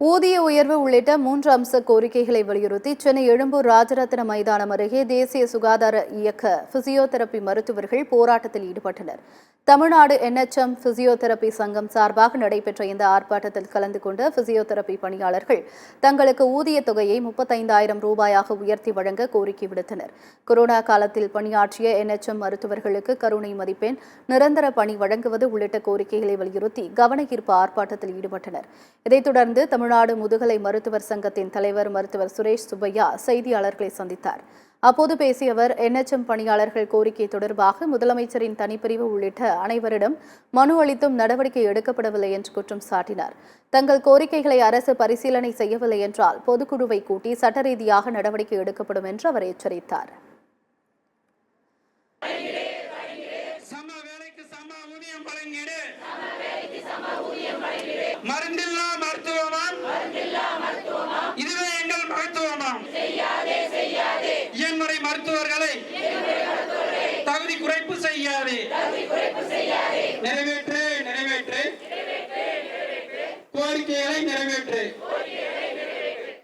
ஊதிய உயர்வு உள்ளிட்ட 3 அம்ச கோரிக்கைகளை வலியுறுத்தி சென்னை எழும்பூர் ராஜரத்ன மைதானம் அருகே தேசிய சுகாதார இயக்க பிசியோதெரபி மருத்துவர்கள் போராட்டத்தில் ஈடுபட்டனர். தமிழ்நாடு NHM பிசியோதெரபி சங்கம் சார்பாக நடைபெற்ற இந்த ஆர்ப்பாட்டத்தில் கலந்து கொண்ட பிசியோதெரபி பணியாளர்கள் தங்களுக்கு ஊதிய தொகையை 35,000 ரூபாயாக உயர்த்தி வழங்க கோரிக்கை விடுத்தனர். கொரோனா காலத்தில் பணியாற்றிய NHM மருத்துவர்களுக்கு கருணை மதிப்பெண், நிரந்தர பணி வழங்குவது உள்ளிட்ட கோரிக்கைகளை வலியுறுத்தி கவனஈர்ப்பு ஆர்ப்பாட்டத்தில் ஈடுபட்டனர். இதைத் தொடர்ந்து தமிழ்நாடு முதுகலை மருத்துவர் சங்கத்தின் தலைவர் மருத்துவர் சுரேஷ் சுப்பையா செய்தியாளர்களை சந்தித்தார். அப்போது பேசிய அவர், NHM பணியாளர்கள் கோரிக்கை தொடர்பாக முதலமைச்சரின் தனிப்பிரிவு உள்ளிட்ட அனைவரிடம் மனு அளித்தும் நடவடிக்கை எடுக்கப்படவில்லை என்று குற்றம் சாட்டினார். தங்கள் கோரிக்கைகளை அரசு பரிசீலனை செய்யவில்லை என்றால் பொதுக்குழுவை கூட்டி சட்ட ரீதியாக நடவடிக்கை எடுக்கப்படும் என்று அவர் எச்சரித்தார். மருத்துவர்களை தகுதி குறைப்பு செய்யாது, நிறைவேற்று